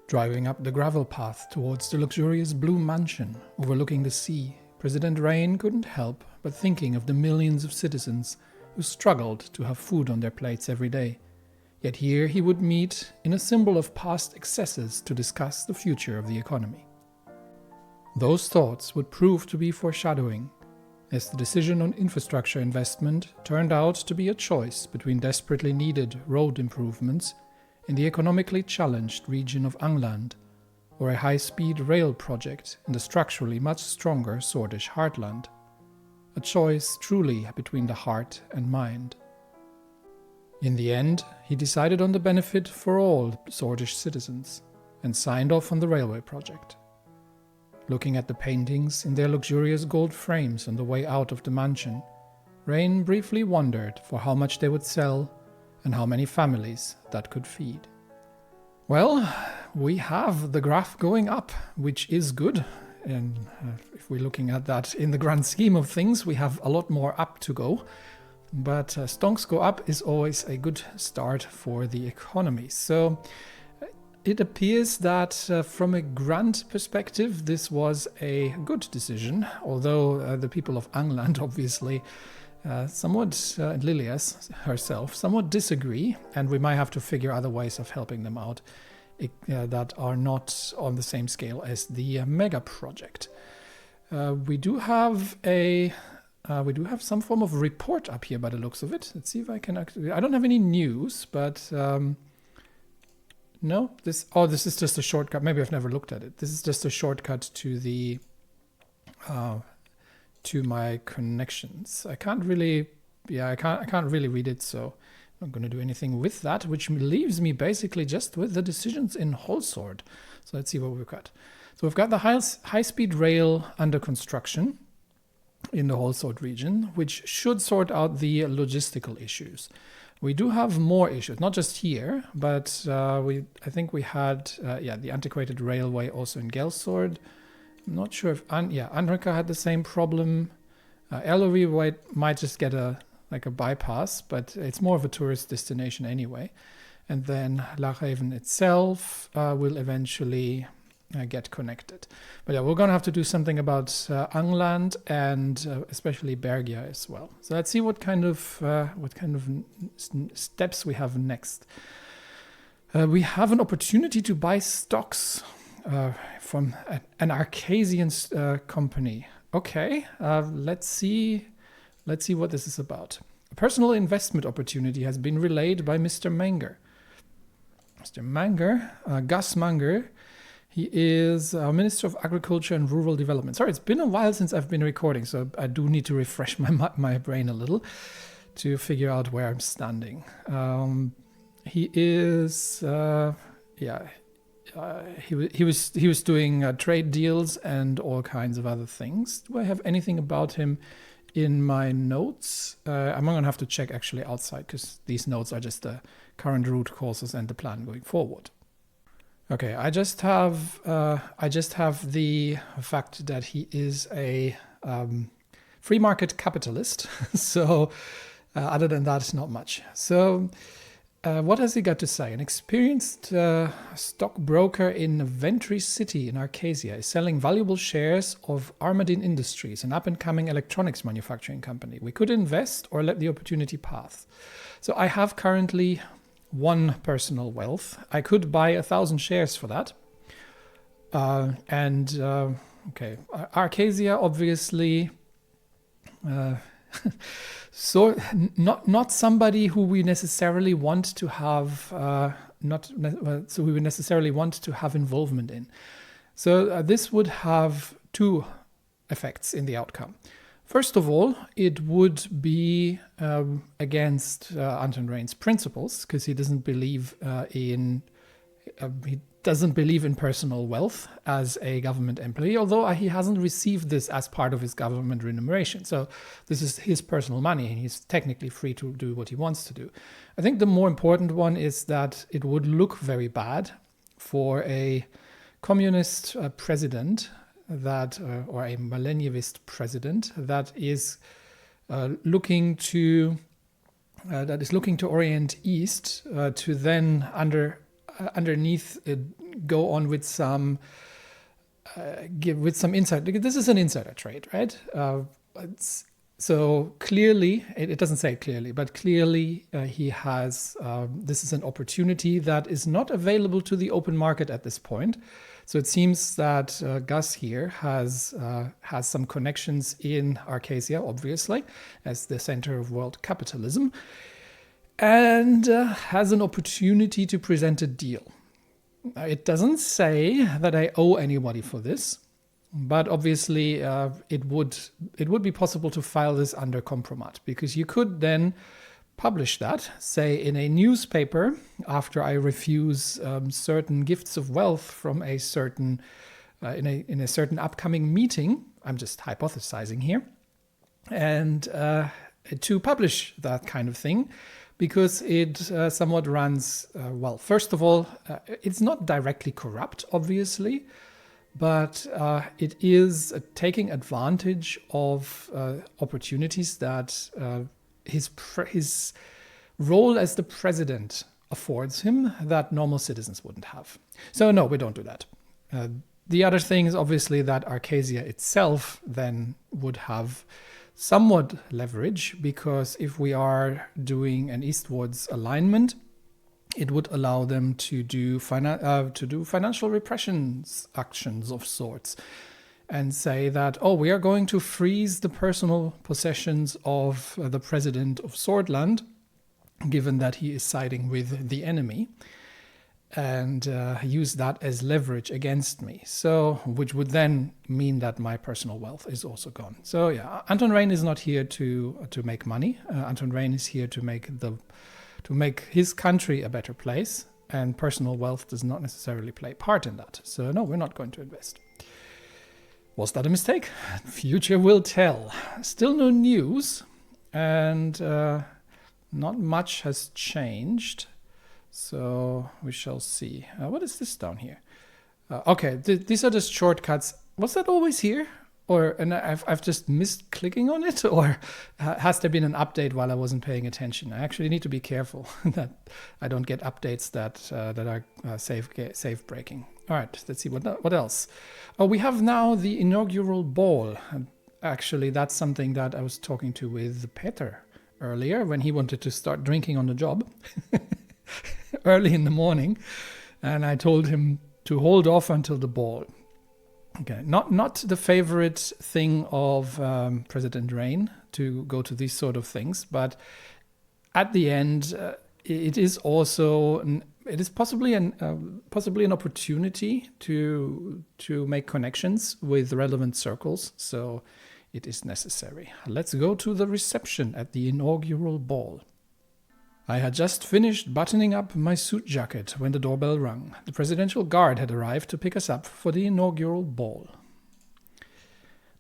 Driving up the gravel path towards the luxurious blue mansion overlooking the sea, President Rayne couldn't help but thinking of the millions of citizens who struggled to have food on their plates every day. Yet here he would meet in a symbol of past excesses to discuss the future of the economy. Those thoughts would prove to be foreshadowing, as the decision on infrastructure investment turned out to be a choice between desperately needed road improvements in the economically challenged region of Angland, or a high-speed rail project in the structurally much stronger Swedish heartland. A choice truly between the heart and mind. In the end, he decided on the benefit for all Swedish citizens and signed off on the railway project. Looking at the paintings in their luxurious gold frames on the way out of the mansion, Rayne briefly wondered for how much they would sell and how many families that could feed. Well, we have the graph going up, which is good. And if we're looking at that in the grand scheme of things, we have a lot more up to go. But stonks go up is always a good start for the economy. So it appears that from a grand perspective, this was a good decision, although the people of Angland obviously somewhat, and Lilias herself, somewhat disagree, and we might have to figure other ways of helping them out that are not on the same scale as the mega project. We do have some form of report up here by the looks of it. Let's see if I can actually. I don't have any news, but no. This is just a shortcut. Maybe I've never looked at it. This is just a shortcut to the. To my connections. I can't really read it, so I'm not going to do anything with that, which leaves me basically just with the decisions in Holsord. So let's see what we've got. So we've got the high-speed rail under construction in the Holsord region, which should sort out the logistical issues. We do have more issues, not just here, but I think we had the antiquated railway also in Gelsord. I'm not sure if Andrika had the same problem. Ellery might just get a bypass, but it's more of a tourist destination anyway. And then Lahaven itself will eventually get connected. But yeah, we're going to have to do something about Angland and especially Bergia as well. So let's see what kind of steps we have next. We have an opportunity to buy stocks from an Arcasian company. Okay, let's see what this is about. A personal investment opportunity has been relayed by Mr. Manger. Mr. Manger, Gus Manger, he is Minister of Agriculture and Rural Development. Sorry, it's been a while since I've been recording, so I do need to refresh my brain a little to figure out where I'm standing. He is, he was doing trade deals and all kinds of other things. Do I have anything about him in my notes? I'm going to have to check actually outside, because these notes are just the current route courses and the plan going forward. Okay, I just have the fact that he is a free market capitalist. So other than that, not much. So. What has he got to say? An experienced stockbroker in Ventry City in Arcasia is selling valuable shares of Armadin Industries, an up-and-coming electronics manufacturing company. We could invest or let the opportunity pass. So I have currently one personal wealth. I could buy 1,000 shares for that. Okay, Arcasia obviously... So not somebody who we necessarily want to have involvement in. So this would have two effects in the outcome. First of all, it would be against Anton Rayne's principles, because he doesn't believe in personal wealth as a government employee, although he hasn't received this as part of his government remuneration. So this is his personal money, and he's technically free to do what he wants to do. I think the more important one is that it would look very bad for a communist president or a millennialist president that is looking to orient east to then underneath go on with some insight. This is an insider trade, right? So clearly, it doesn't say it clearly, but clearly he has, this is an opportunity that is not available to the open market at this point. So it seems that Gus here has some connections in Arcasia, obviously, as the center of world capitalism, and has an opportunity to present a deal. It doesn't say that I owe anybody for this. But obviously, it would be possible to file this under compromat, because you could then publish that, say, in a newspaper after I refuse certain gifts of wealth from a certain in a certain upcoming meeting. I'm just hypothesizing here, and to publish that kind of thing, because it somewhat runs well. First of all, it's not directly corrupt, obviously. But it is taking advantage of opportunities that his role as the president affords him that normal citizens wouldn't have. So no, we don't do that. The other thing is obviously that Arcasia itself then would have somewhat leverage, because if we are doing an eastwards alignment, it would allow them to do financial repression actions of sorts, and say that, oh, we are going to freeze the personal possessions of the president of Swordland, given that he is siding with the enemy, and use that as leverage against me. So, which would then mean that my personal wealth is also gone. So yeah, Anton Rayne is not here to make money. Anton Rayne is here to make his country a better place, and personal wealth does not necessarily play part in that. So no, we're not going to invest. Was that a mistake? Future will tell. Still no news, and not much has changed. So we shall see. What is this down here? Okay, these are just shortcuts. Was that always here? And I've just missed clicking on it, or has there been an update while I wasn't paying attention? I actually need to be careful that I don't get updates that are save breaking. All right, let's see what else. Oh, we have now the inaugural ball. And actually, that's something that I was talking to with Peter earlier when he wanted to start drinking on the job early in the morning, and I told him to hold off until the ball. Okay, not the favorite thing of President Rayne to go to these sort of things, but at the end, it is possibly an opportunity to make connections with relevant circles. So it is necessary. Let's go to the reception at the inaugural ball. I had just finished buttoning up my suit jacket when the doorbell rang. The presidential guard had arrived to pick us up for the inaugural ball.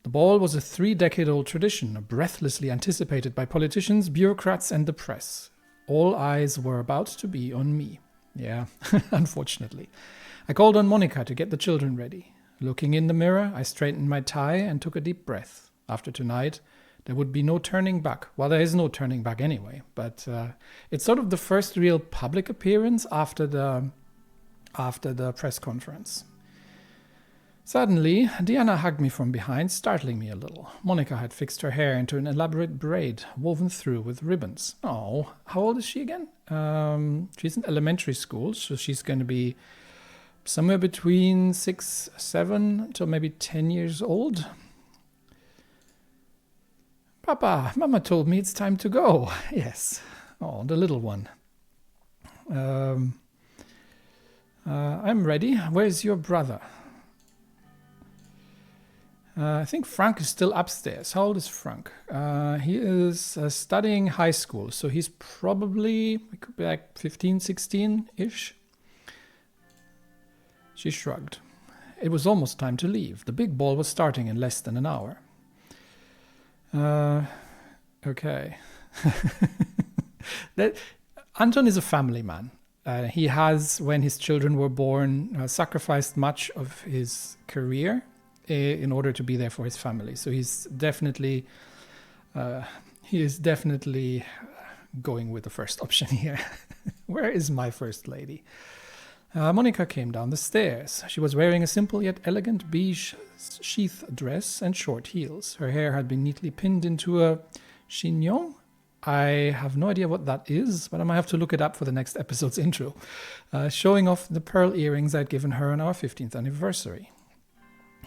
The ball was a 3-decade-old tradition, breathlessly anticipated by politicians, bureaucrats, and the press. All eyes were about to be on me. Yeah, unfortunately. I called on Monica to get the children ready. Looking in the mirror, I straightened my tie and took a deep breath. After tonight, there would be no turning back. Well, there is no turning back anyway, but it's sort of the first real public appearance after the press conference. Suddenly, Diana hugged me from behind, startling me a little. Monica had fixed her hair into an elaborate braid, woven through with ribbons. Oh, how old is she again? She's in elementary school, so she's going to be somewhere between 6, 7 to maybe 10 years old. Papa, Mama told me it's time to go. Yes. Oh, the little one. I'm ready. Where's your brother? I think Frank is still upstairs. How old is Frank? He is studying high school, so he's probably, it could be like 15, 16-ish. She shrugged. It was almost time to leave. The big ball was starting in less than an hour. Okay. Anton is a family man. He has, when his children were born, sacrificed much of his career in order to be there for his family. So he is definitely going with the first option here. Where is my first lady? Monica came down the stairs. She was wearing a simple yet elegant beige sheath dress and short heels. Her hair had been neatly pinned into a chignon. I have no idea what that is, but I might have to look it up for the next episode's intro, showing off the pearl earrings I'd given her on our 15th anniversary.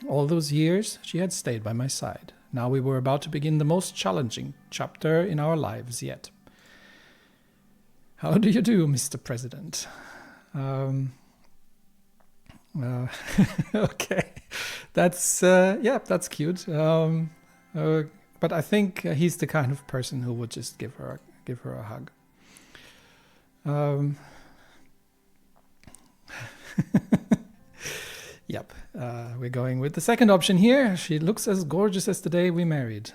All those years, she had stayed by my side. Now we were about to begin the most challenging chapter in our lives yet. How do you do, Mr. President? Okay, that's cute. But I think he's the kind of person who would just give her a hug. Yep, we're going with the second option here. She looks as gorgeous as the day we married.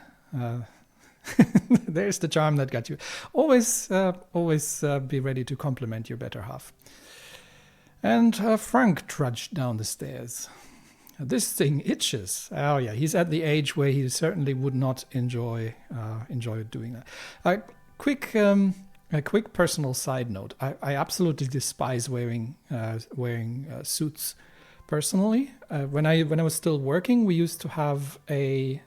There's the charm that got you. Always be ready to compliment your better half. And Frank trudged down the stairs. This thing itches. Oh yeah, he's at the age where he certainly would not enjoy doing that. A quick personal side note. I absolutely despise wearing suits. Personally, when I was still working, we used to have a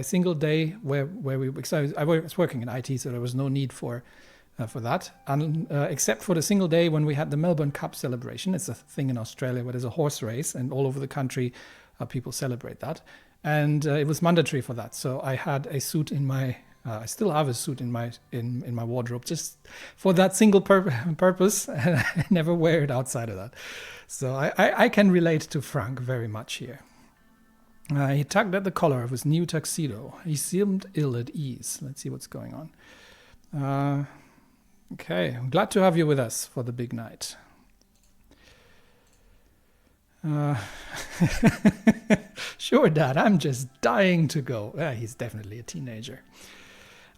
single day where we, because I was working in IT, so there was no need for that, and except for the single day when we had the Melbourne Cup celebration. It's a thing in Australia where there's a horse race, and all over the country people celebrate that, and it was mandatory for that. So I had a suit in my I still have a suit in my wardrobe just for that single purpose, and I never wear it outside of that. So I can relate to Frank very much here. He tugged at the collar of his new tuxedo. He seemed ill at ease. Let's see what's going on. Okay, I'm glad to have you with us for the big night. Sure, Dad, I'm just dying to go. He's definitely a teenager.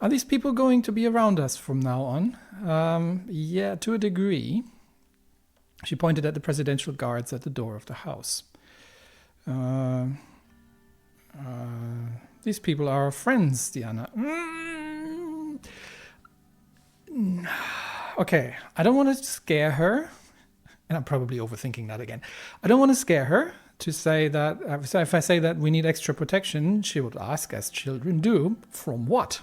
Are these people going to be around us from now on? Yeah, to a degree. She pointed at the presidential guards at the door of the house. These people are our friends, Diana. Okay, I don't want to scare her. And I'm probably overthinking that again. I don't want to scare her to say that, if I say that we need extra protection, she would ask, as children do, from what?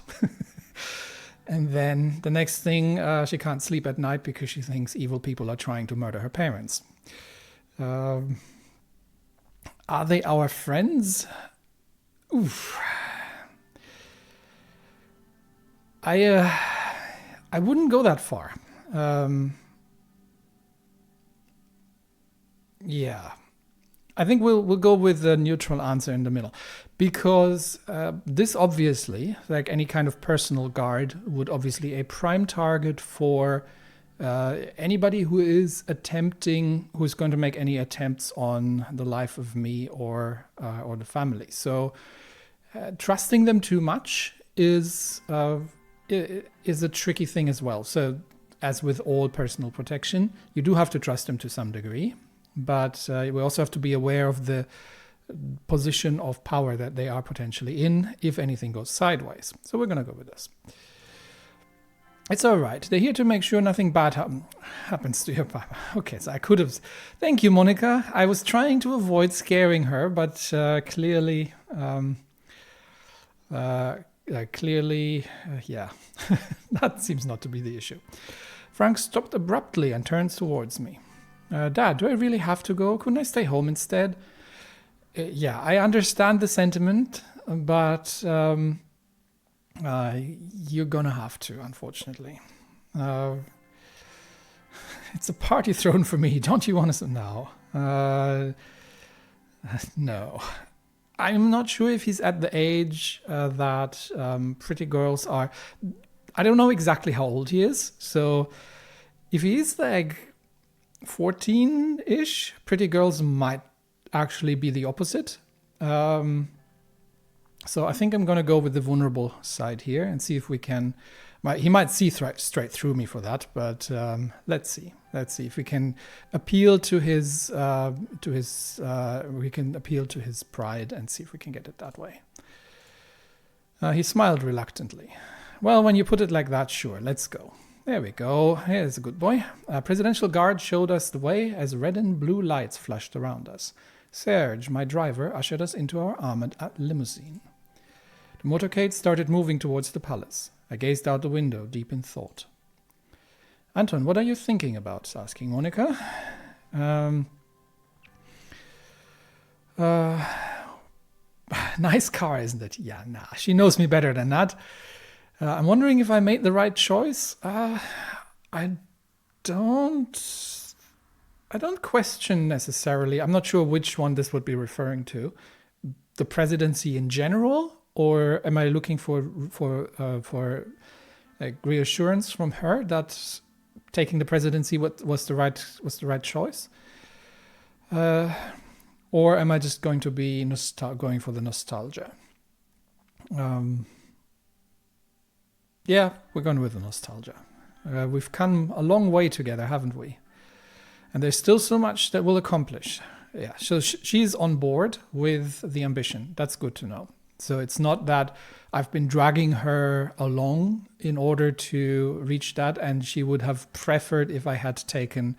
And then the next thing, she can't sleep at night because she thinks evil people are trying to murder her parents. Are they our friends? Oof. I wouldn't go that far. Yeah. I think we'll go with the neutral answer in the middle, because this obviously, like any kind of personal guard, would obviously a prime target for anybody who is who's going to make any attempts on the life of me or the family. So trusting them too much is a tricky thing as well. So as with all personal protection, you do have to trust them to some degree. But we also have to be aware of the position of power that they are potentially in if anything goes sideways. So we're going to go with this. It's all right. They're here to make sure nothing bad happens to your papa. Okay, so I could have... Thank you, Monica. I was trying to avoid scaring her, but clearly... yeah, that seems not to be the issue. Frank stopped abruptly and turns towards me. Dad, do I really have to go? Couldn't I stay home instead? Yeah, I understand the sentiment, but you're gonna have to, unfortunately. It's a party thrown for me. Don't you want to know? No. I'm not sure if he's at the age that pretty girls are. I don't know exactly how old he is. So if he's like 14-ish, pretty girls might actually be the opposite. So I think I'm going to go with the vulnerable side here and see if we can... He might see straight through me for that, but let's see. Let's see if we can appeal to his pride and see if we can get it that way. He smiled reluctantly. Well, when you put it like that, sure, let's go. There we go. Here's a good boy. A presidential guard showed us the way as red and blue lights flashed around us. Serge, my driver, ushered us into our armored limousine. The motorcade started moving towards the palace. I gazed out the window, deep in thought. Anton, what are you thinking about? Asking Monica. Nice car, isn't it? Yeah, nah, she knows me better than that. I'm wondering if I made the right choice. I don't question necessarily. I'm not sure which one this would be referring to. The presidency in general, or am I looking for reassurance from her that taking the presidency was the right choice? Or am I just going to be going for the nostalgia? Yeah, we're going with the nostalgia. We've come a long way together, haven't we? And there's still so much that we'll accomplish. Yeah, so she's on board with the ambition. That's good to know. So it's not that I've been dragging her along in order to reach that, and she would have preferred if I had taken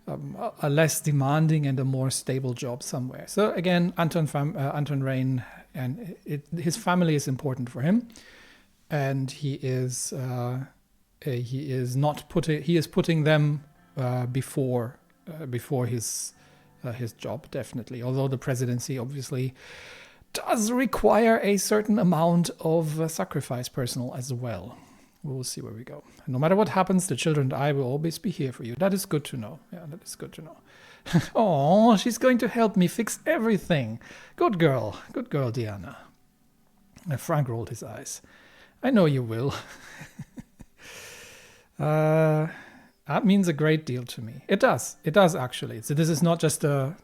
a less demanding and a more stable job somewhere. So again, Anton Rayne, and his family is important for him. And he is putting them before his job, definitely. Although the presidency obviously does require a certain amount of sacrifice, personal as well. We'll see where we go. No matter what happens, the children and I will always be here for you. That is good to know. Yeah, that is good to know. Oh, she's going to help me fix everything. Good girl, Diana. Frank rolled his eyes. I know you will. That means a great deal to me. It does actually. So this is not just a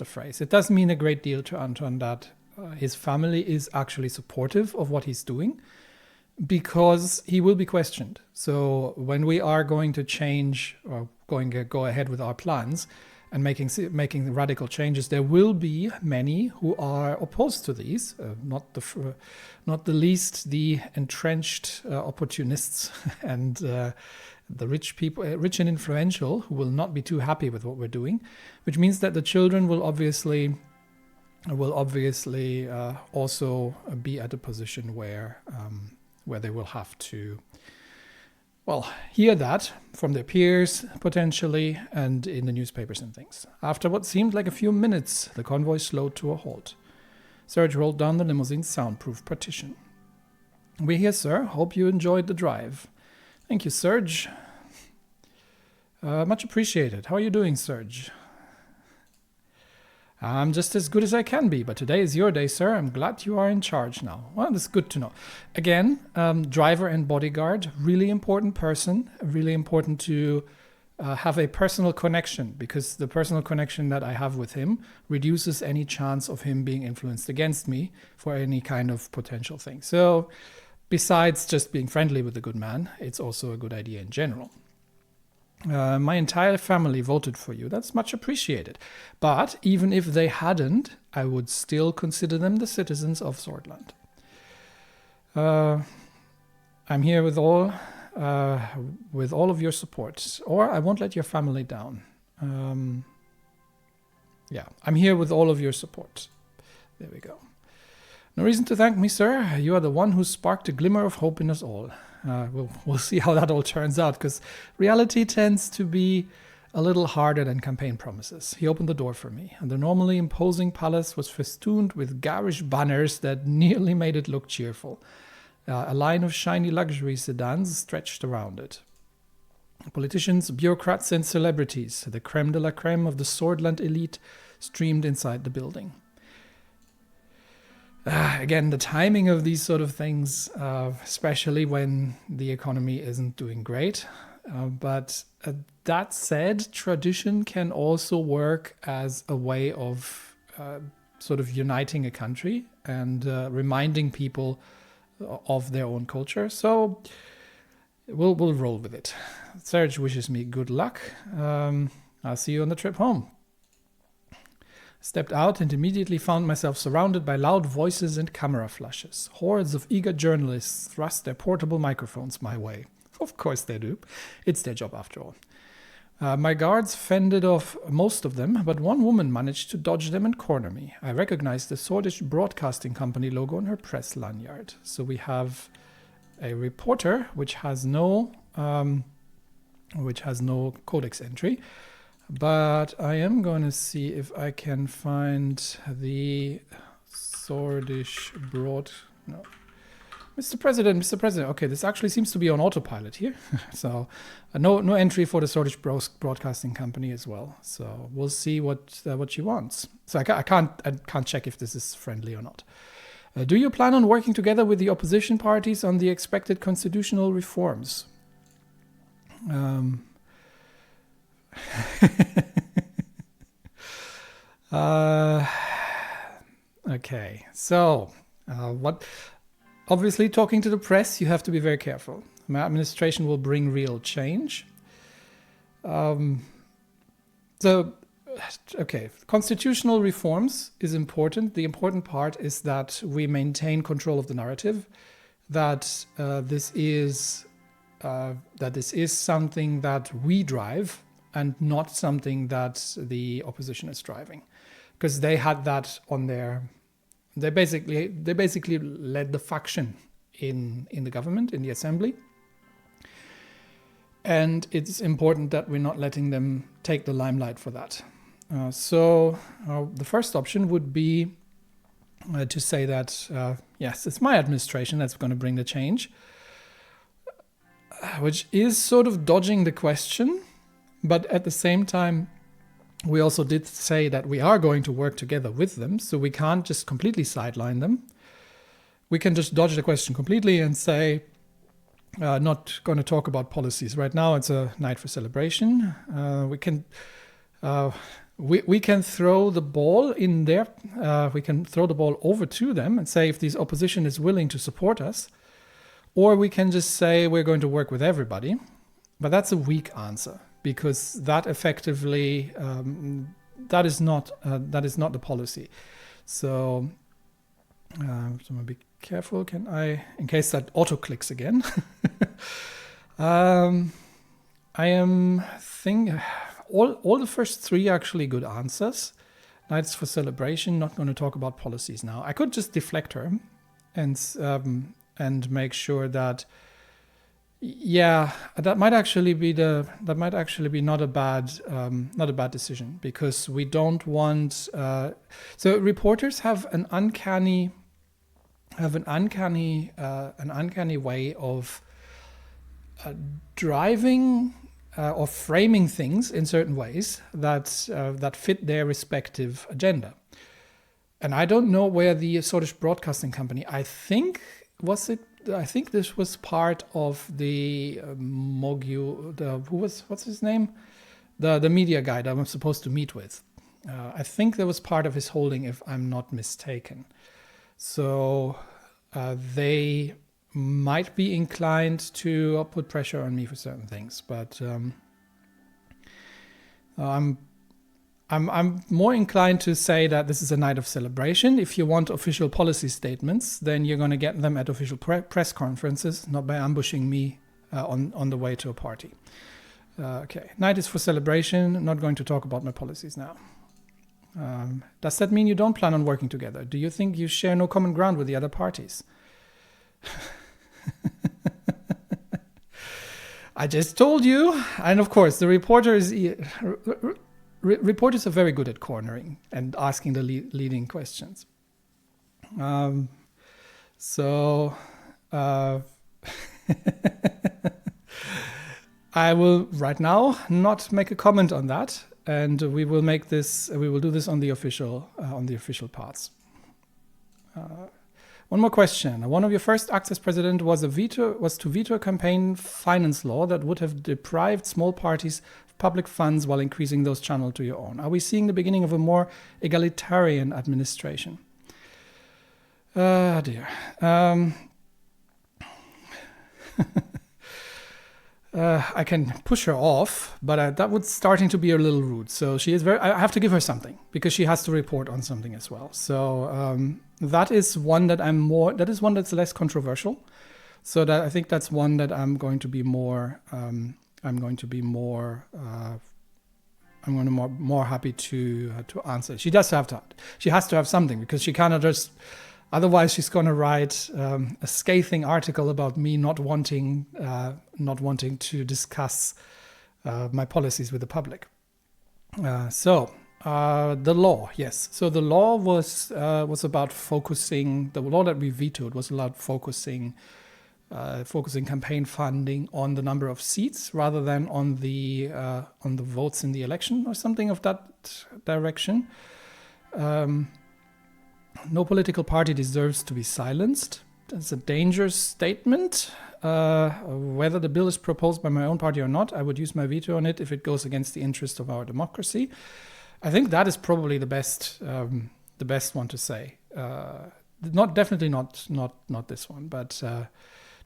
phrase. It does mean a great deal to Anton that his family is actually supportive of what he's doing, because he will be questioned. So when we are going to change or go ahead with our plans and making radical changes, there will be many who are opposed to these. Not the least the entrenched opportunists and the rich people, rich and influential, who will not be too happy with what we're doing, which means that the children will obviously also be at a position where they will have to, hear that from their peers, potentially, and in the newspapers and things. After what seemed like a few minutes, the convoy slowed to a halt. Serge rolled down the limousine's soundproof partition. We're here, sir. Hope you enjoyed the drive. Thank you, Serge. Much appreciated. How are you doing, Serge? I'm just as good as I can be, but today is your day, sir. I'm glad you are in charge now. Well, that's good to know. Again, driver and bodyguard, really important person, really important to have a personal connection, because the personal connection that I have with him reduces any chance of him being influenced against me for any kind of potential thing. So besides just being friendly with the good man, it's also a good idea in general. My entire family voted for you. That's much appreciated. But even if they hadn't, I would still consider them the citizens of Swordland. I'm here with all of your support, or I won't let your family down. I'm here with all of your support. There we go. No reason to thank me, sir. You are the one who sparked a glimmer of hope in us all. We'll see how that all turns out, because reality tends to be a little harder than campaign promises. He opened the door for me, and the normally imposing palace was festooned with garish banners that nearly made it look cheerful. A line of shiny luxury sedans stretched around it. Politicians, bureaucrats, and celebrities, the creme de la creme of the Swordland elite, streamed inside the building. Again, the timing of these sort of things, especially when the economy isn't doing great. But that said, tradition can also work as a way of sort of uniting a country and reminding people of their own culture. So we'll roll with it. Serge wishes me good luck. I'll see you on the trip home. Stepped out and immediately found myself surrounded by loud voices and camera flashes. Hordes of eager journalists thrust their portable microphones my way. Of course they do. It's their job after all. My guards fended off most of them, but one woman managed to dodge them and corner me. I recognized the Swedish Broadcasting Company logo on her press lanyard. So we have a reporter which has no codex entry, but I am going to see if I can find the Swedish no. Mr. President. Okay, this actually seems to be on autopilot here. So no entry for the Swedish Broadcasting Company as well. So we'll see what she wants. So I can't check if this is friendly or not. Do you plan on working together with the opposition parties on the expected constitutional reforms? Okay, so what? Obviously, talking to the press, you have to be very careful. My administration will bring real change. Constitutional reforms is important. The important part is that we maintain control of the narrative, that this is something that we drive and not something that the opposition is driving, because they had that on their. They basically led the faction in the government, in the assembly. And it's important that we're not letting them take the limelight for that. So the first option would be to say that, yes, it's my administration that's going to bring the change, which is sort of dodging the question. But at the same time, we also did say that we are going to work together with them, so we can't just completely sideline them. We can just dodge the question completely and say, not going to talk about policies. Right now it's a night for celebration. We can throw the ball in there. We can throw the ball over to them and say if the opposition is willing to support us, or we can just say we're going to work with everybody. But that's a weak answer, because that effectively that is not the policy. So I'm gonna be careful. Can I, in case that auto clicks again? I am thinking all the first three are actually good answers. Nights for celebration. Not going to talk about policies now. I could just deflect her and make sure that. Yeah, that might actually be not a bad decision, because we don't want. So reporters have an uncanny way of driving or framing things in certain ways that fit their respective agenda. And I don't know where the Swedish Broadcasting Company. I think this was part of the what's his name? The media guy that I'm supposed to meet with. I think that was part of his holding, if I'm not mistaken. So they might be inclined to put pressure on me for certain things, but I'm more inclined to say that this is a night of celebration. If you want official policy statements, then you're going to get them at official press conferences, not by ambushing me on the way to a party. Okay, night is for celebration. Not going to talk about my policies now. Does that mean you don't plan on working together? Do you think you share no common ground with the other parties? I just told you. And of course, the reporter is... Reporters are very good at cornering and asking the leading questions. I will right now not make a comment on that, and we will do this on the official parts. One more question. One of your first acts as president was to veto a campaign finance law that would have deprived small parties of public funds while increasing those channeled to your own. Are we seeing the beginning of a more egalitarian administration? Dear. I can push her off, but that would starting to be a little rude. So she is I have to give her something because she has to report on something as well. So that is one that's less controversial. So that I think that's one that I'm going to be more more happy to answer. She does have to. She has to have something, because she cannot just. Otherwise, she's going to write a scathing article about me not wanting to discuss my policies with the public. The law, yes. So the law was about focusing. The law that we vetoed was about focusing campaign funding on the number of seats rather than on the votes in the election, or something of that direction. No political party deserves to be silenced. That's a dangerous statement. Whether the bill is proposed by my own party or not, I would use my veto on it if it goes against the interest of our democracy. I think that is probably the best one to say. Definitely not this one, but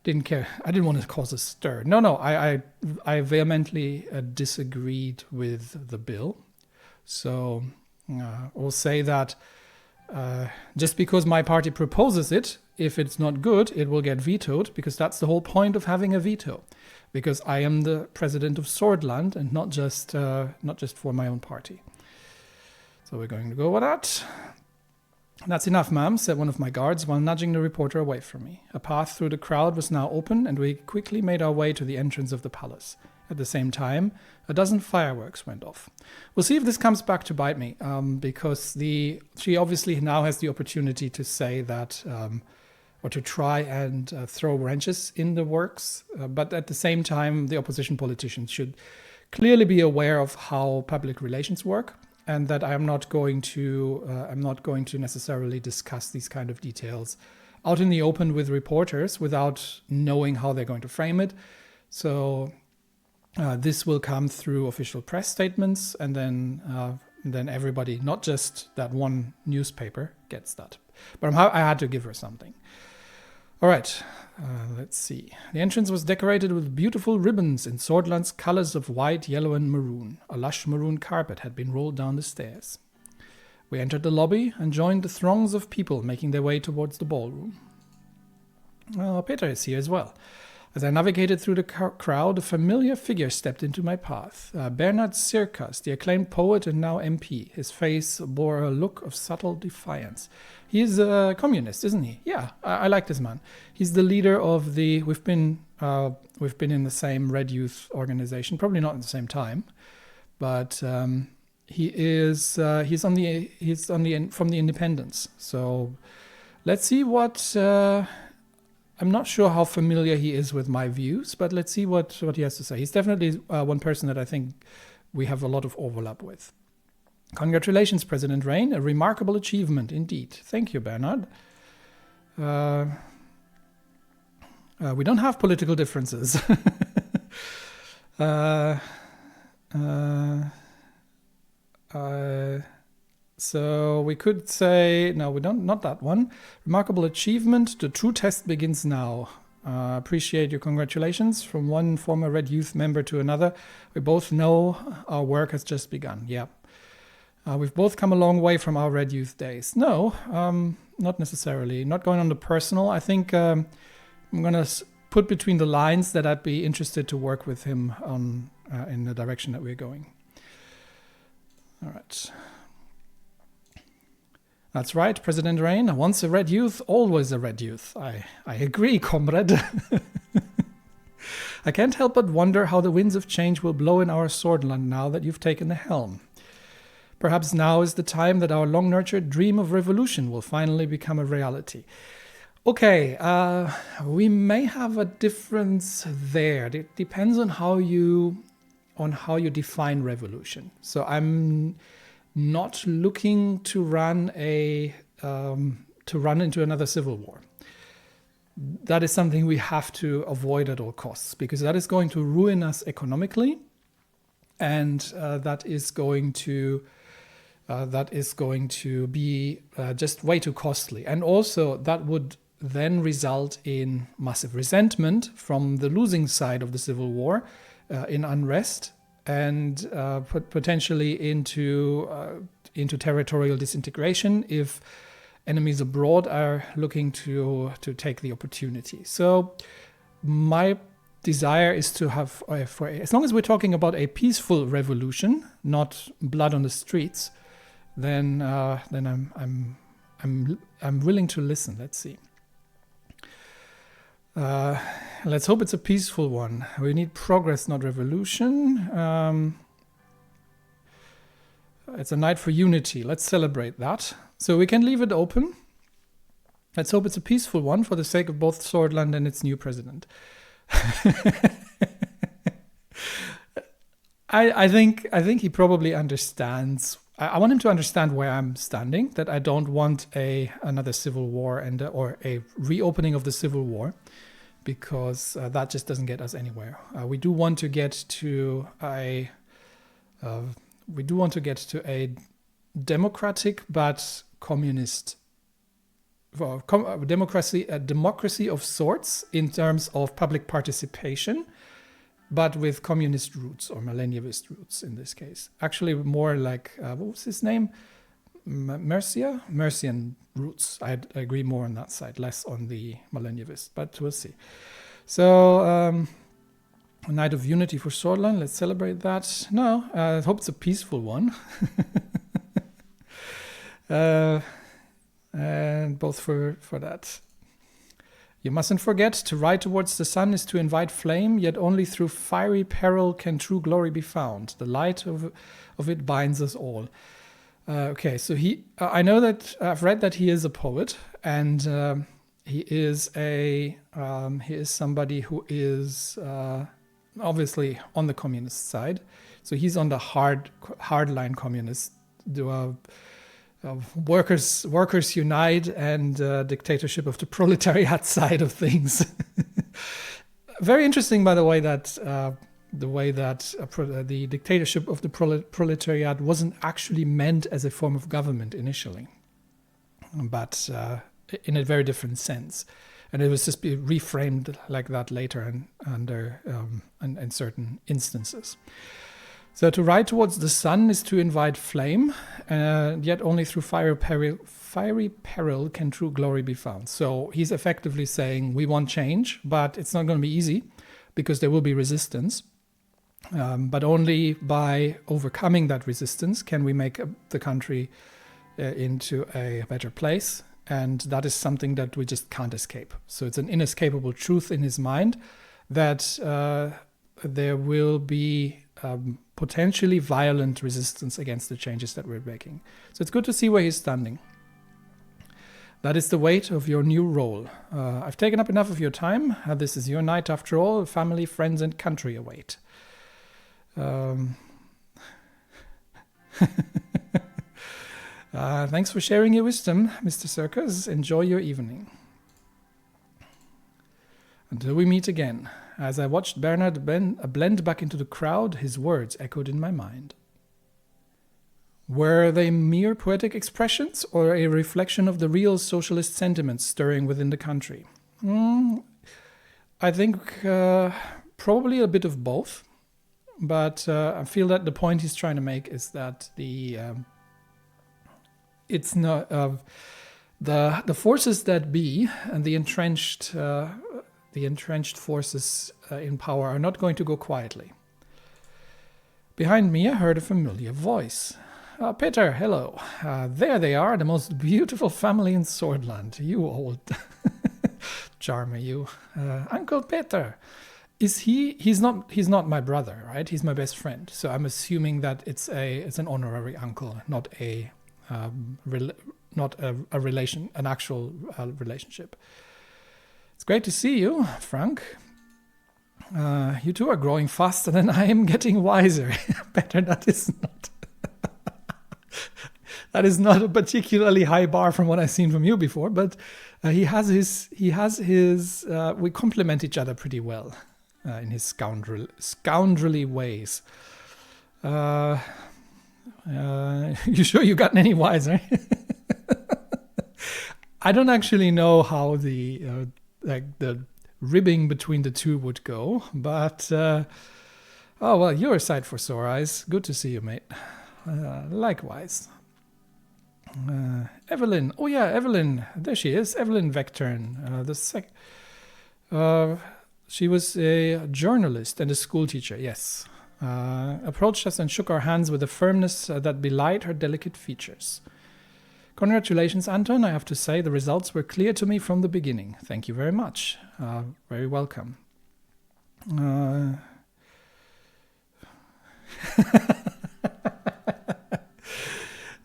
didn't care. I didn't want to cause a stir. No. I vehemently disagreed with the bill. So I'll say that. Just because my party proposes it, if it's not good, it will get vetoed, because that's the whole point of having a veto. Because I am the president of Swordland, and not just for my own party. So we're going to go with that. "That's enough, ma'am," said one of my guards while nudging the reporter away from me. A path through the crowd was now open, and we quickly made our way to the entrance of the palace. At the same time, a dozen fireworks went off. We'll see if this comes back to bite me, because she obviously now has the opportunity to say that, or to try and throw wrenches in the works. But at the same time, the opposition politicians should clearly be aware of how public relations work, and that I'm not going to necessarily discuss these kind of details out in the open with reporters without knowing how they're going to frame it. So. This will come through official press statements, and then everybody, not just that one newspaper, gets that. But I had to give her something. All right, let's see. The entrance was decorated with beautiful ribbons in Swordland's colors of white, yellow, and maroon. A lush maroon carpet had been rolled down the stairs. We entered the lobby and joined the throngs of people making their way towards the ballroom. Peter is here as well. As I navigated through the crowd, a familiar figure stepped into my path. Bernard Circas, the acclaimed poet and now MP. His face bore a look of subtle defiance. He is a communist, isn't he? Yeah, I like this man. He's the leader of the. We've been in the same Red Youth organization, probably not at the same time, but he's from the Independents. So let's see what. I'm not sure how familiar he is with my views, but let's see what he has to say. He's definitely one person that I think we have a lot of overlap with. "Congratulations, President Rayne. A remarkable achievement indeed." Thank you, Bernard. We don't have political differences. So we could say, no, we don't, not that one. "Remarkable achievement. The true test begins now. Appreciate your congratulations from one former Red Youth member to another. We both know our work has just begun." Yeah. We've both come a long way from our Red Youth days. No, not necessarily. Not going on the personal. I think I'm going to put between the lines that I'd be interested to work with him on in the direction that we're going. All right. "That's right, President Rayne. Once a Red Youth, always a Red Youth." I agree, comrade. "I can't help but wonder how the winds of change will blow in our Swordland now that you've taken the helm. Perhaps now is the time that our long-nurtured dream of revolution will finally become a reality." Okay, we may have a difference there. It depends on how you define revolution. So I'm not looking to run into another civil war. That is something we have to avoid at all costs, because that is going to ruin us economically, and that is going to be just way too costly. And also that would then result in massive resentment from the losing side of the civil war, in unrest, and potentially into territorial disintegration if enemies abroad are looking to take the opportunity. So my desire is to have, as long as we're talking about a peaceful revolution, not blood on the streets, then I'm willing to listen. Let's see. Let's hope it's a peaceful one. We need progress, not revolution. It's a night for unity. Let's celebrate that. So we can leave it open. Let's hope it's a peaceful one for the sake of both Swordland and its new president. I think he probably understands. I want him to understand where I'm standing. That I don't want another civil war or a reopening of the civil war, because that just doesn't get us anywhere. We do want to get to a democratic but communist. Democracy of sorts in terms of public participation, but with communist roots or millennialist roots in this case. Actually, more like, what was his name? Mercian roots. I agree more on that side, less on the millennialist, but we'll see. So, a night of unity for Swordland. Let's celebrate that. No, I hope it's a peaceful one. And both for that. You mustn't forget, to ride towards the sun is to invite flame, yet only through fiery peril can true glory be found. The light of it binds us all. Okay, so I know that I've read that he is a poet, and he is somebody who is obviously on the communist side. So he's on the hardline communist. Workers unite and dictatorship of the proletariat side of things. Very interesting, by the way, that the dictatorship of the proletariat wasn't actually meant as a form of government initially, but in a very different sense, and it was just be reframed like that later and under in certain instances. So to ride towards the sun is to invite flame, yet only through fiery peril can true glory be found. So he's effectively saying we want change, but it's not going to be easy because there will be resistance. But only by overcoming that resistance can we make the country into a better place. And that is something that we just can't escape. So it's an inescapable truth in his mind that there will be potentially violent resistance against the changes that we're making. So it's good to see where he's standing. That is the weight of your new role. I've taken up enough of your time. This is your night after all. Family, friends, and country await. Thanks for sharing your wisdom, Mr. Circus. Enjoy your evening. Until we meet again. As I watched Bernard blend back into the crowd, his words echoed in my mind. Were they mere poetic expressions or a reflection of the real socialist sentiments stirring within the country? I think probably a bit of both, but I feel that the point he's trying to make is that it's not the forces that be and the entrenched forces in power are not going to go quietly. Behind me, I heard a familiar voice. Peter, hello. There they are, the most beautiful family in Swordland. You old charmer, you. Uncle Peter. Is he? He's not my brother, right? He's my best friend. So I'm assuming that it's an honorary uncle, not an actual relationship. It's great to see you, Frank. You two are growing faster than I am getting wiser. Better that is not. That is not a particularly high bar from what I've seen from you before, but he has his. We complement each other pretty well in his scoundrelly ways. You sure you gotten any wiser? I don't actually know how the ribbing between the two would go, but oh well, you're a sight for sore eyes. Good to see you, mate. Likewise. Evelyn. Oh yeah, Evelyn. There she is. Evelyn Vectern. She was a journalist and a school teacher, yes. Approached us and shook our hands with a firmness that belied her delicate features. Congratulations, Anton. I have to say the results were clear to me from the beginning. Thank you very much. Very welcome.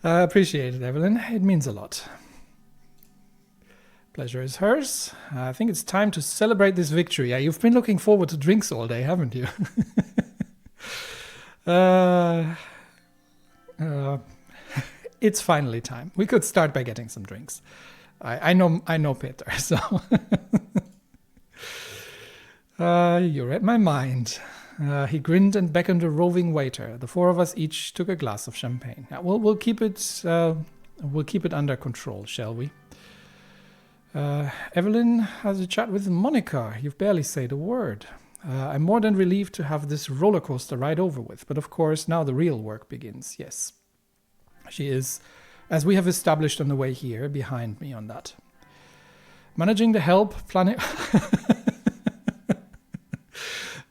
I appreciate it, Evelyn. It means a lot. Pleasure is hers. I think it's time to celebrate this victory. Yeah, you've been looking forward to drinks all day, haven't you? It's finally time. We could start by getting some drinks. I know Peter, so you read my mind. He grinned and beckoned a roving waiter. The four of us each took a glass of champagne. We'll keep it under control, shall we? Evelyn has a chat with Monica. You've barely said a word. I'm more than relieved to have this roller coaster ride over with, but of course now the real work begins. Yes, she is, as we have established on the way here, behind me on that. Managing the help, planning.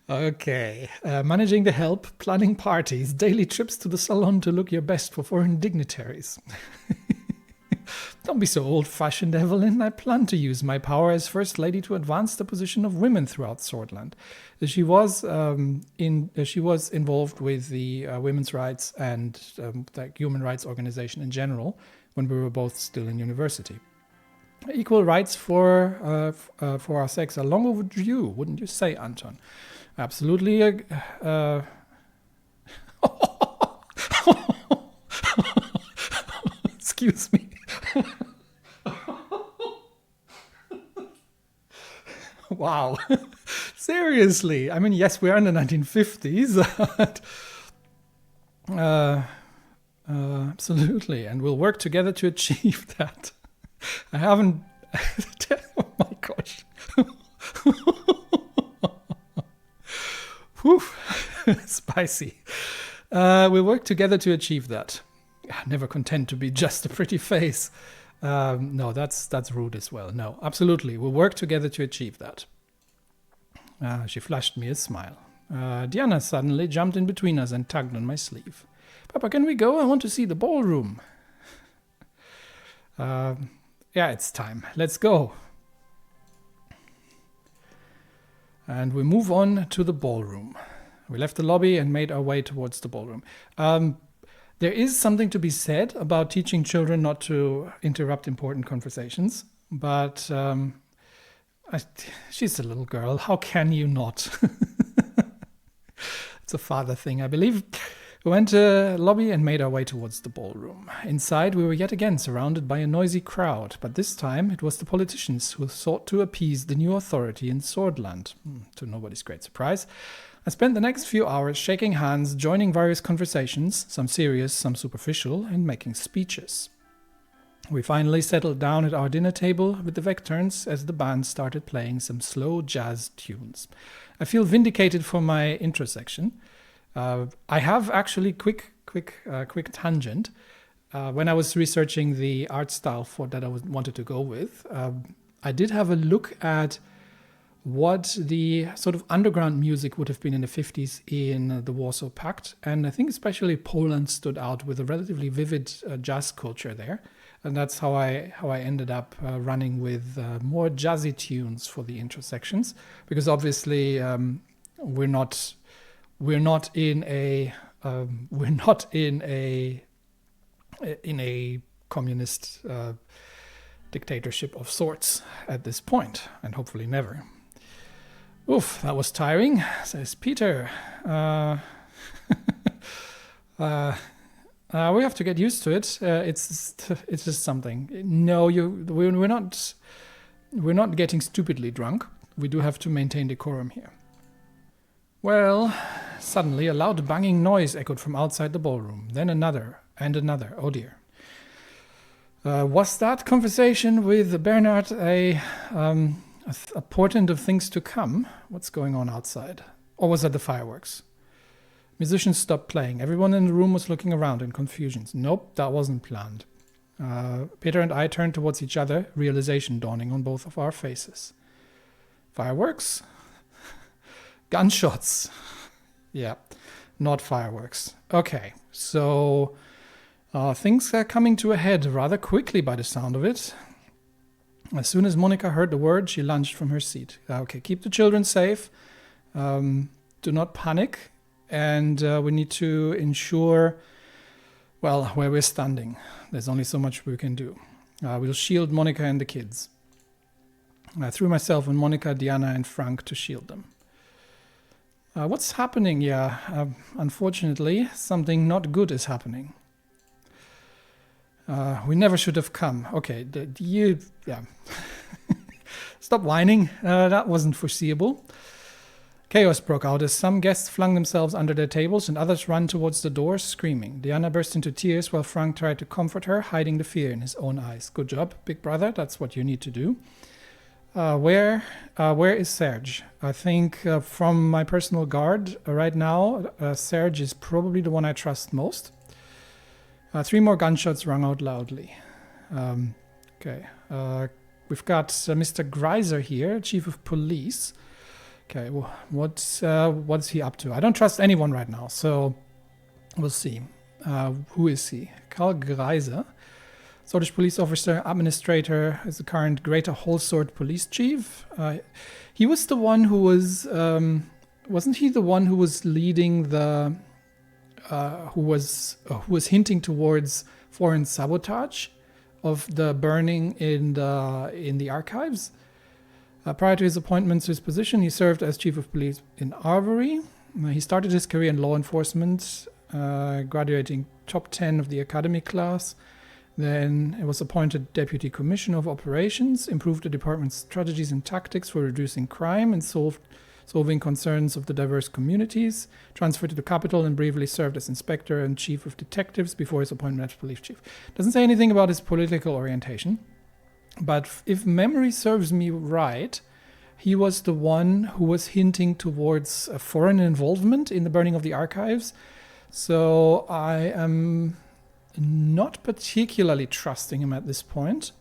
Okay. Managing the help, planning parties, daily trips to the salon to look your best for foreign dignitaries. Don't be so old-fashioned, Evelyn. I plan to use my power as First Lady to advance the position of women throughout Swordland. She was involved with the women's rights and the human rights organization in general when we were both still in university. Equal rights for our sex are long overdue, wouldn't you say, Anton? Absolutely. Excuse me. Wow. Seriously. I mean, yes, we are in the 1950s. Absolutely. And we'll work together to achieve that. I haven't... Oh my gosh. Whew. Spicy. We'll work together to achieve that. Never content to be just a pretty face. No, that's rude as well. No, absolutely. We'll work together to achieve that. She flashed me a smile. Diana suddenly jumped in between us and tugged on my sleeve. Papa, can we go? I want to see the ballroom. Yeah, it's time. Let's go. And we move on to the ballroom. We left the lobby and made our way towards the ballroom. There is something to be said about teaching children not to interrupt important conversations, but she's a little girl. How can you not? It's a father thing, I believe. We went to the lobby and made our way towards the ballroom. Inside, we were yet again surrounded by a noisy crowd, but this time it was the politicians who sought to appease the new authority in Swordland. To nobody's great surprise. I spent the next few hours shaking hands, joining various conversations, some serious, some superficial, and making speeches. We finally settled down at our dinner table with the Vecturns as the band started playing some slow jazz tunes. I feel vindicated for my intro section. I have actually quick tangent. When I was researching the art style that I wanted to go with, I did have a look at what the sort of underground music would have been in the 50s in the Warsaw Pact. And I think especially Poland stood out with a relatively vivid jazz culture there. And that's how I ended up running with more jazzy tunes for the intro sections, because obviously we're not in a communist dictatorship of sorts at this point, and hopefully never. Oof, that was tiring, says Peter. We have to get used to it. It's just something. No, we're not getting stupidly drunk. We do have to maintain decorum here. Well, suddenly a loud banging noise echoed from outside the ballroom. Then another and another. Oh dear. Was that conversation with Bernard a portent of things to come? What's going on outside? Or was that the fireworks? Musicians stopped playing. Everyone in the room was looking around in confusion. Nope, that wasn't planned. Peter and I turned towards each other, realization dawning on both of our faces. Fireworks? Gunshots. Yeah, not fireworks. Okay, so things are coming to a head rather quickly by the sound of it. As soon as Monica heard the word, she lunged from her seat. Okay, keep the children safe. Do not panic. And we need to ensure, well, where we're standing. There's only so much we can do. We'll shield Monica and the kids. I threw myself on Monica, Diana, and Frank to shield them. What's happening? Yeah, unfortunately, something not good is happening. We never should have come. Okay, yeah. Stop whining. That wasn't foreseeable. Chaos broke out as some guests flung themselves under their tables and others ran towards the doors, screaming. Diana burst into tears while Frank tried to comfort her, hiding the fear in his own eyes. Good job, big brother. That's what you need to do. Where is Serge? I think from my personal guard right now, Serge is probably the one I trust most. 3 more gunshots rang out loudly. Okay. We've got Mr. Greiser here, Chief of Police. Okay, well, what's he up to? I don't trust anyone right now, so we'll see. Who is he? Karl Greiser, Swedish police officer, administrator, is the current Greater Holsort police chief. He was the one who was, wasn't he the one who was leading the, who was hinting towards foreign sabotage of the burning in the archives? Prior to his appointment to his position, he served as chief of police in Arvory. He started his career in law enforcement, graduating top 10 of the academy class. Then he was appointed deputy commissioner of operations, improved the department's strategies and tactics for reducing crime and solving concerns of the diverse communities, transferred to the capital and briefly served as inspector and chief of detectives before his appointment as police chief. Doesn't say anything about his political orientation. But if memory serves me right, he was the one who was hinting towards a foreign involvement in the burning of the archives. So I am not particularly trusting him at this point.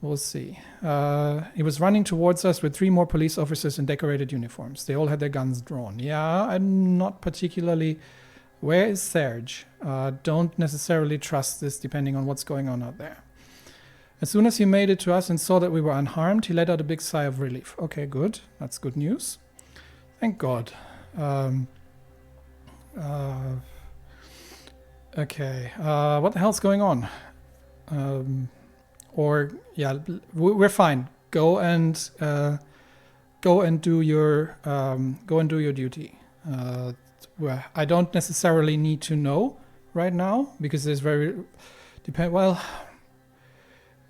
We'll see. He was running towards us with 3 more police officers in decorated uniforms. They all had their guns drawn. Yeah, I'm not particularly... Where is Serge? Don't necessarily trust this depending on what's going on out there. As soon as he made it to us and saw that we were unharmed, he let out a big sigh of relief. Okay, good. That's good news. Thank God. Okay. What the hell's going on? Yeah, we're fine. Go and do your duty. Well, I don't necessarily need to know right now because there's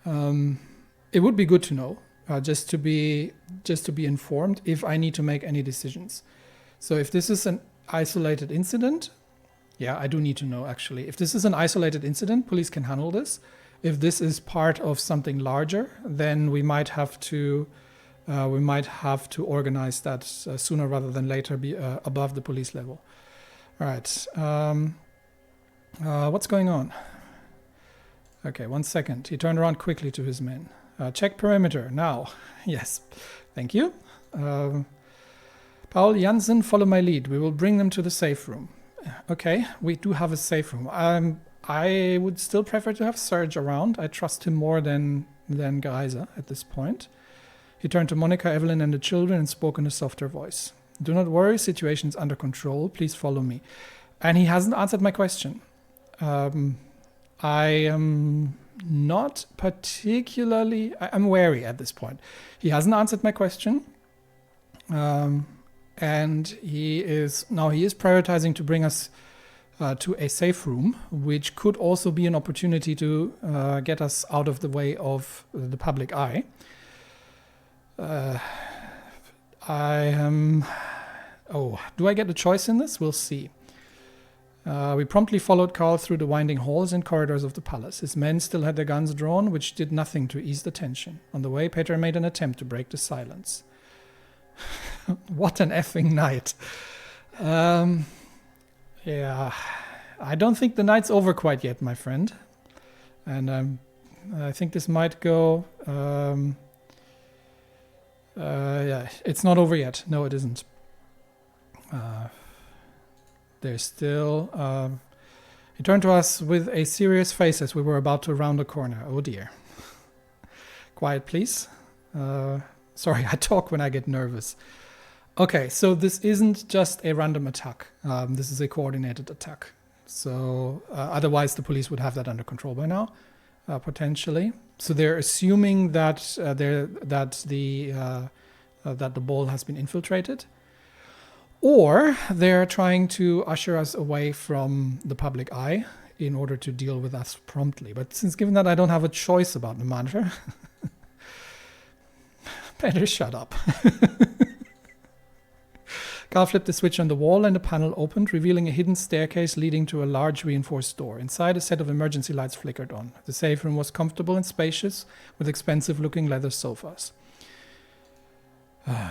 it would be good to know, just to be informed if I need to make any decisions. So if this is an isolated incident, yeah, I do need to know actually. If this is an isolated incident, police can handle this. If this is part of something larger, then we might have to organize that sooner rather than later, be above the police level. All right. What's going on? Okay, 1 second. He turned around quickly to his men. Check perimeter, now. Yes, thank you. Paul, Jansen, follow my lead. We will bring them to the safe room. Okay, we do have a safe room. I would still prefer to have Serge around. I trust him more than Greiser at this point. He turned to Monica, Evelyn, and the children and spoke in a softer voice. Do not worry, situation's under control. Please follow me. And he hasn't answered my question. I am not particularly... I'm wary at this point. He hasn't answered my question. And he is prioritizing to bring us to a safe room, which could also be an opportunity to get us out of the way of the public eye. Do I get a choice in this? We'll see. We promptly followed Karl through the winding halls and corridors of the palace. His men still had their guns drawn, which did nothing to ease the tension. On the way, Peter made an attempt to break the silence. What an effing night. Yeah, I don't think the night's over quite yet, my friend. And I think this might go... yeah, it's not over yet. No, it isn't. There's still... he turned to us with a serious face as we were about to round a corner. Oh dear. Quiet, please. Sorry, I talk when I get nervous. Okay, so this isn't just a random attack. This is a coordinated attack. So otherwise the police would have that under control by now, potentially. So they're assuming that the ball has been infiltrated, or they're trying to usher us away from the public eye in order to deal with us promptly. But since given that I don't have a choice about the matter, better shut up. Carl flipped the switch on the wall and a panel opened, revealing a hidden staircase leading to a large reinforced door. Inside, a set of emergency lights flickered on. The safe room was comfortable and spacious, with expensive-looking leather sofas.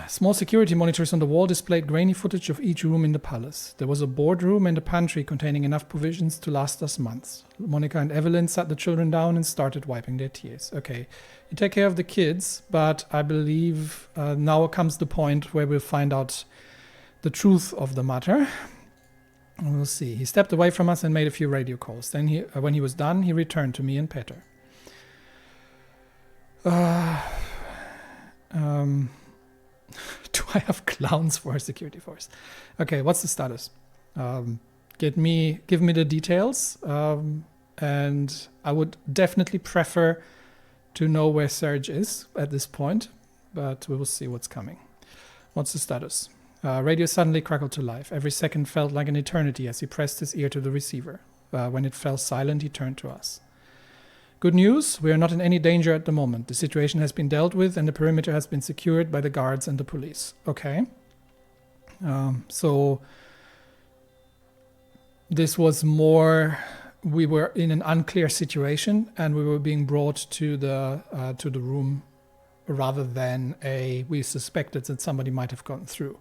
Small security monitors on the wall displayed grainy footage of each room in the palace. There was a boardroom and a pantry containing enough provisions to last us months. Monica and Evelyn sat the children down and started wiping their tears. Okay, you take care of the kids, but I believe now comes the point where we'll find out the truth of the matter. We'll see. He stepped away from us and made a few radio calls. Then, when he was done, he returned to me and Peter. Do I have clowns for a security force? Okay, what's the status? Give me the details. And I would definitely prefer to know where Serge is at this point, but we will see what's coming. What's the status? Radio suddenly crackled to life. Every second felt like an eternity as he pressed his ear to the receiver. When it fell silent, he turned to us. Good news, we are not in any danger at the moment. The situation has been dealt with and the perimeter has been secured by the guards and the police. Okay. So this was more, we were in an unclear situation and we were being brought to the room rather than we suspected that somebody might have gone through.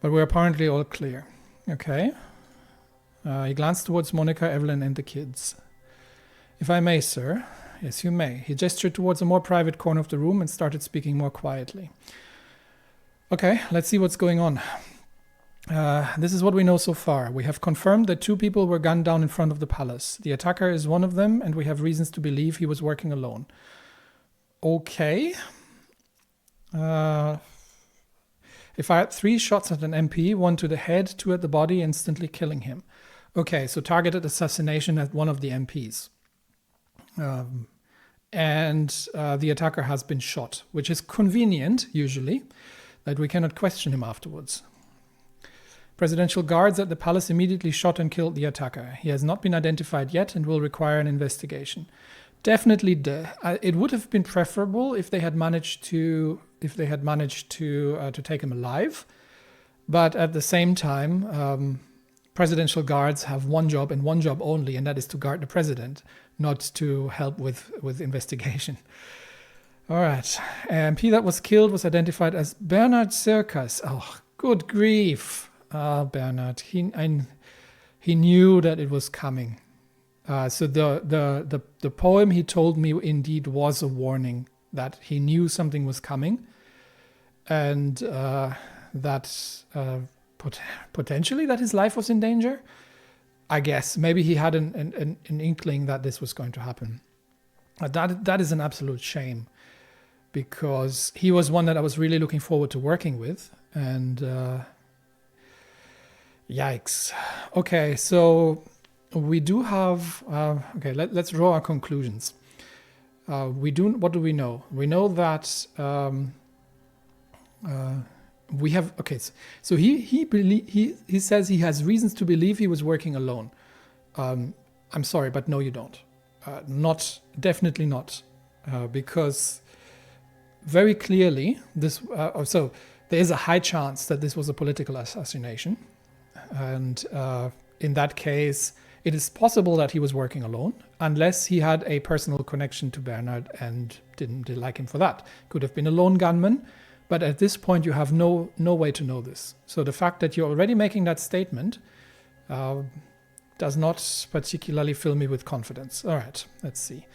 But we're apparently all clear. Okay. He glanced towards Monica, Evelyn and the kids. If I may, sir. Yes, you may. He gestured towards a more private corner of the room and started speaking more quietly. Okay, let's see what's going on. This is what we know so far. We have confirmed that 2 people were gunned down in front of the palace. The attacker is one of them, and we have reasons to believe he was working alone. Okay. He fired 3 shots at an MP, 1 to the head, 2 at the body, instantly killing him. Okay, so targeted assassination at one of the MPs. And the attacker has been shot, which is convenient, usually, that we cannot question him afterwards. Presidential guards at the palace immediately shot and killed the attacker. He has not been identified yet and will require an investigation. Definitely, it would have been preferable if they had managed to take him alive. But at the same time, presidential guards have one job and one job only, and that is to guard the president, not to help with investigation. All right. MP that was killed was identified as Bernard Circus. Oh, good grief. Bernard. He knew that it was coming. So the poem he told me indeed was a warning that he knew something was coming, and that potentially that his life was in danger. I guess maybe he had an inkling that this was going to happen. That is an absolute shame, because he was one that I was really looking forward to working with, and yikes. Okay, so we do have let's draw our conclusions. What do we know? We know that we have so he says he has reasons to believe he was working alone. I'm sorry, but no, you don't. Definitely not, because very clearly this. So there is a high chance that this was a political assassination, and in that case, it is possible that he was working alone, unless he had a personal connection to Bernard and didn't like him for that. Could have been a lone gunman. But at this point, you have no way to know this. So the fact that you're already making that statement does not particularly fill me with confidence. All right, let's see.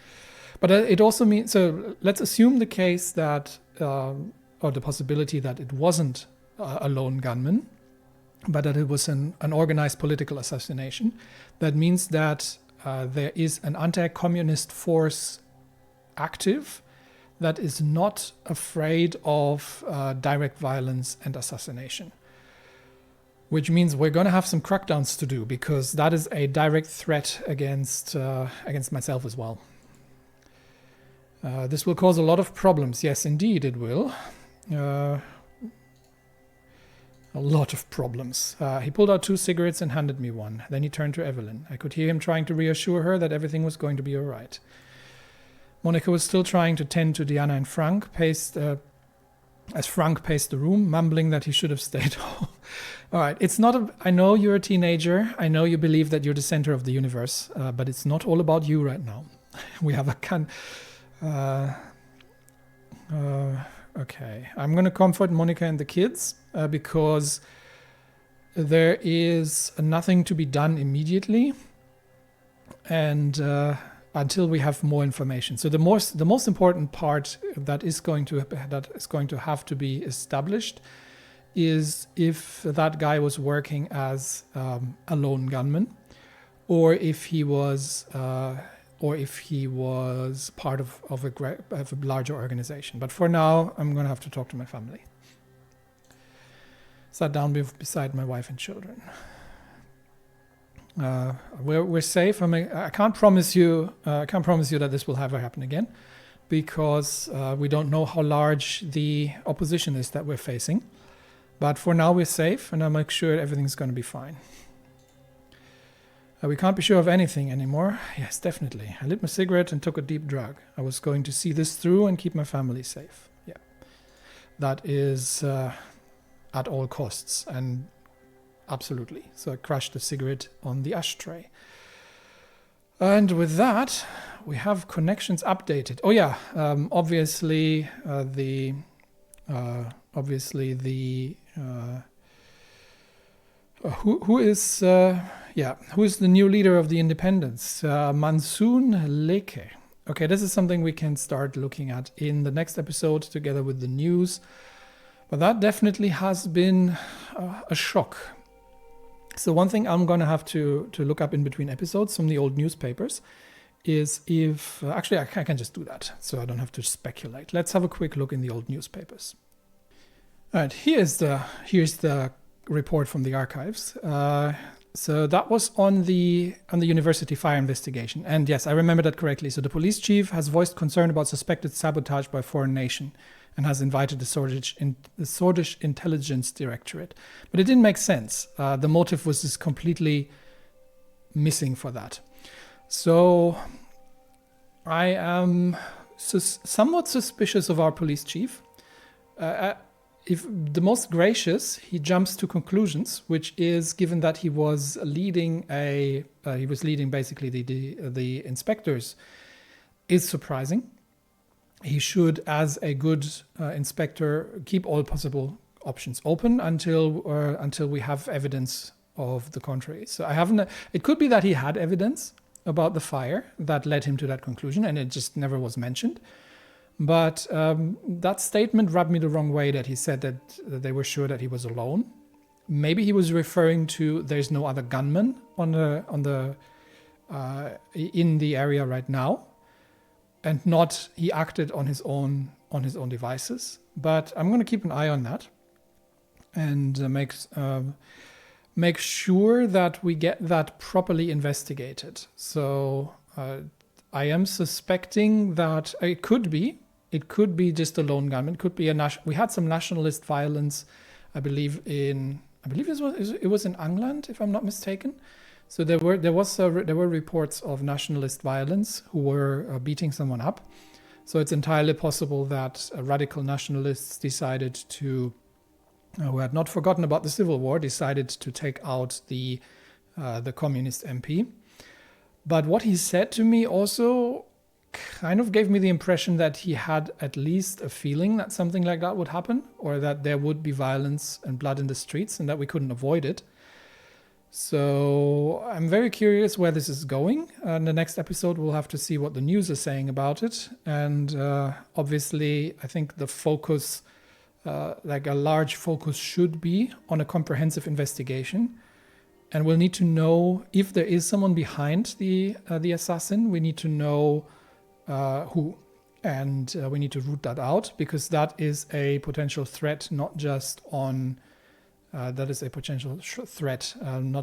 But it also means, so let's assume the case that, or the possibility that it wasn't a lone gunman. but that it was an organized political assassination. That means that there is an anti-communist force active that is not afraid of direct violence and assassination. Which means we're going to have some crackdowns to do, because that is a direct threat against myself as well. This will cause a lot of problems. Yes, indeed it will. A lot of problems. He pulled out 2 cigarettes and handed me one. Then he turned to Evelyn. I could hear him trying to reassure her that everything was going to be all right. Monica was still trying to tend to Diana and Frank, as Frank paced the room, mumbling that he should have stayed home. All right, it's not I know you're a teenager. I know you believe that you're the center of the universe, but it's not all about you right now. We have okay, I'm going to comfort Monica and the kids because there is nothing to be done immediately, and until we have more information. So the most important part that is going to have to be established is if that guy was working as a lone gunman, or if he was part of a larger organization. But for now, I'm going to have to talk to my family. Sat down beside my wife and children. We're safe. I can't promise you that this will ever happen again, because we don't know how large the opposition is that we're facing. But for now, we're safe, and I'll make sure everything's going to be fine. We can't be sure of anything anymore. Yes, definitely. I lit my cigarette and took a deep drag. I was going to see this through and keep my family safe. Yeah, that is at all costs, and absolutely. So I crashed the cigarette on the ashtray. And with that, we have connections updated. Oh yeah, obviously the who is the new leader of the independents? Mansoon Leke. Okay, this is something we can start looking at in the next episode together with the news. But that definitely has been a shock. So one thing I'm going to have to look up in between episodes from the old newspapers is if... actually, I can just do that, so I don't have to speculate. Let's have a quick look in the old newspapers. All right, here's the report from the archives. So that was on the university fire investigation. And yes, I remember that correctly. So the police chief has voiced concern about suspected sabotage by a foreign nation and has invited the Swedish Intelligence Directorate. But it didn't make sense. The motive was just completely missing for that. So I am somewhat suspicious of our police chief. If the most gracious, he jumps to conclusions, which is given that he was leading basically the inspectors, is surprising. He should, as a good inspector, keep all possible options open until we have evidence of the contrary. So it could be that he had evidence about the fire that led him to that conclusion, and it just never was mentioned. But that statement rubbed me the wrong way, that he said that they were sure that he was alone. Maybe he was referring to there's no other gunman in the area right now, and not he acted on his own devices. But I'm going to keep an eye on that and make sure that we get that properly investigated. So I am suspecting that it could be just a lone gunman. It could be we had some nationalist violence, I believe it was in England, if I'm not mistaken. So there were reports of nationalist violence who were beating someone up. So it's entirely possible that radical nationalists decided to, who had not forgotten about the Civil War, decided to take out the communist MP. But what he said to me also kind of gave me the impression that he had at least a feeling that something like that would happen, or that there would be violence and blood in the streets and that we couldn't avoid it. So I'm very curious where this is going. In the next episode, we'll have to see what the news is saying about it. And obviously, I think the focus like a large focus should be on a comprehensive investigation. And we'll need to know if there is someone behind the assassin. We need to know who. And we need to root that out, because that is a potential threat, not just on not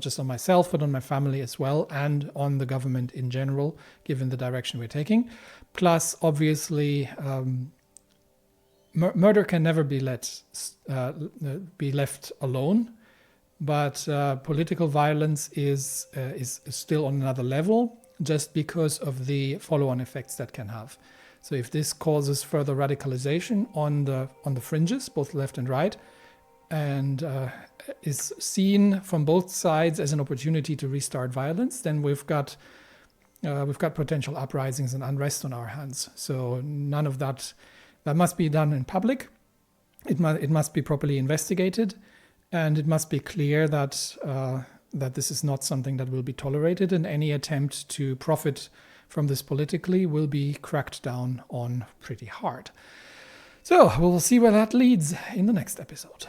just on myself, but on my family as well, and on the government in general, given the direction we're taking. Plus, obviously, murder can never be left alone, but political violence is still on another level, just because of the follow-on effects that can have. So if this causes further radicalization on the fringes, both left and right, and is seen from both sides as an opportunity to restart violence, then we've got potential uprisings and unrest on our hands. So none of that must be done in public. It must be properly investigated, and it must be clear that this is not something that will be tolerated, and any attempt to profit from this politically will be cracked down on pretty hard. So we'll see where that leads in the next episode.